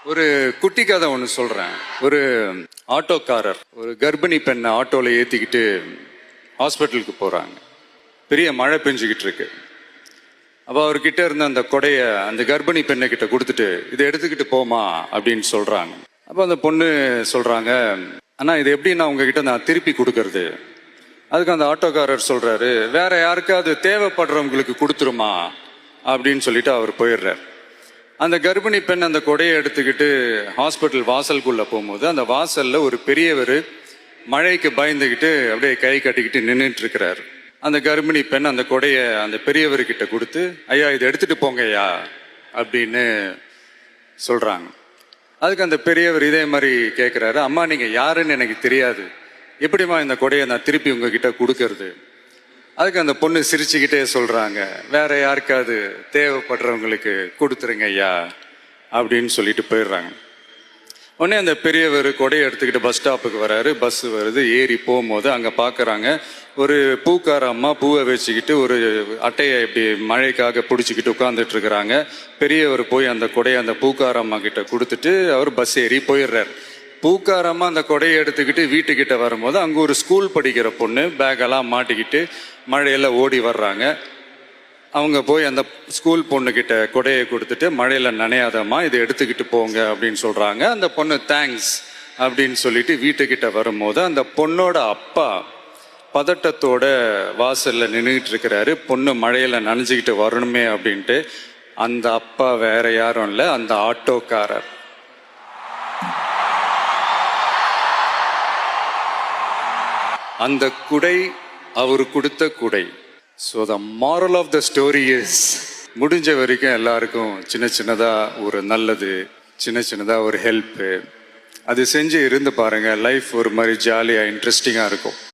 ஒரு குட்டி கதை ஒன்று சொல்கிறேன். ஒரு ஆட்டோக்காரர் ஒரு கர்ப்பிணி பெண்ணை ஆட்டோவில் ஏற்றிக்கிட்டு ஹாஸ்பிட்டலுக்கு போகிறாங்க. பெரிய மழை பெஞ்சிக்கிட்டு இருக்கு. அப்போ அவர்கிட்ட இருந்த அந்த கொடையை அந்த கர்ப்பிணி பெண்ணை கிட்ட கொடுத்துட்டு இதை எடுத்துக்கிட்டு போமா அப்படின்னு சொல்கிறாங்க. அப்போ அந்த பொண்ணு சொல்கிறாங்க, அண்ணா இது எப்படி நான் உங்ககிட்ட நான் திருப்பி கொடுக்கறது? அதுக்கு அந்த ஆட்டோக்காரர் சொல்கிறாரு, வேற யாருக்காவது தேவைப்படுறவங்களுக்கு கொடுத்துருமா அப்படின்னு சொல்லிட்டு அவர் போயிடுறார். அந்த கர்ப்பிணி பெண் அந்த கொடையை எடுத்துக்கிட்டு ஹாஸ்பிட்டல் வாசலுக்குள்ள போகும்போது அந்த வாசல்ல ஒரு பெரியவர் மழைக்கு பயந்துக்கிட்டு அப்படியே கை கட்டிக்கிட்டு நின்றுட்டு இருக்கிறார். அந்த கர்ப்பிணி பெண் அந்த கொடையை அந்த பெரியவர்கிட்ட கொடுத்து, ஐயா இதை எடுத்துட்டு போங்க ஐயா அப்படின்னு சொல்றாங்க. அதுக்கு அந்த பெரியவர் இதே மாதிரி கேட்கிறாரு, அம்மா நீங்க யாருன்னு எனக்கு தெரியாது, எப்படிமா இந்த கொடையை நான் திருப்பி உங்ககிட்ட கொடுக்கறது? அதுக்கு அந்த பொண்ணு சிரிச்சுக்கிட்டே சொல்றாங்க, வேற யாருக்காவது தேவைப்படுறவங்களுக்கு கொடுத்துருங்க ஐயா அப்படின்னு சொல்லிட்டு போயிடுறாங்க. உடனே அந்த பெரியவர் கொடையை எடுத்துக்கிட்டு பஸ் ஸ்டாப்புக்கு வராரு. பஸ் வருது, ஏறி போகும்போது அங்க பாக்குறாங்க ஒரு பூக்கார அம்மா பூவை வச்சுக்கிட்டு ஒரு அட்டையை இப்படி மழைக்காக பிடிச்சிக்கிட்டு உட்கார்ந்துட்டு இருக்கிறாங்க. பெரியவர் போய் அந்த கொடையை அந்த பூக்கார அம்மா கிட்ட கொடுத்துட்டு அவர் பஸ் ஏறி போயிடுறாரு. பூக்காரமா அந்த கொடையை எடுத்துக்கிட்டு வீட்டுக்கிட்ட வரும்போது அங்கே ஒரு ஸ்கூல் படிக்கிற பொண்ணு பேக்கெல்லாம் மாட்டிக்கிட்டு மழையில ஓடி வர்றாங்க. அவங்க போய் அந்த ஸ்கூல் பொண்ணுக்கிட்ட கொடையை கொடுத்துட்டு, மழையில நனையாதம்மா இதை எடுத்துக்கிட்டு போங்க அப்படின்னு சொல்றாங்க. அந்த பொண்ணு தேங்க்ஸ் அப்படின்னு சொல்லிட்டு வீட்டுக்கிட்ட வரும்போது அந்த பொண்ணோட அப்பா பதட்டத்தோட வாசல்ல நின்றுட்டு இருக்கிறாரு. பொண்ணு மழையில நனைஞ்சுக்கிட்டு வரணுமே அப்படின்ட்டு. அந்த அப்பா வேற யாரும் இல்லை, அந்த ஆட்டோக்காரர். அந்த குடை அவர் கொடுத்த குடை. So the moral of the story is, முடிஞ்ச வரைக்கும் எல்லாருக்கும் சின்ன சின்னதா ஒரு நல்லது, சின்ன சின்னதா ஒரு ஹெல்ப்பு அது செஞ்சு இருந்து பாருங்க. லைஃப் ஒரு மாதிரி ஜாலியா இன்ட்ரெஸ்டிங்கா இருக்கும்.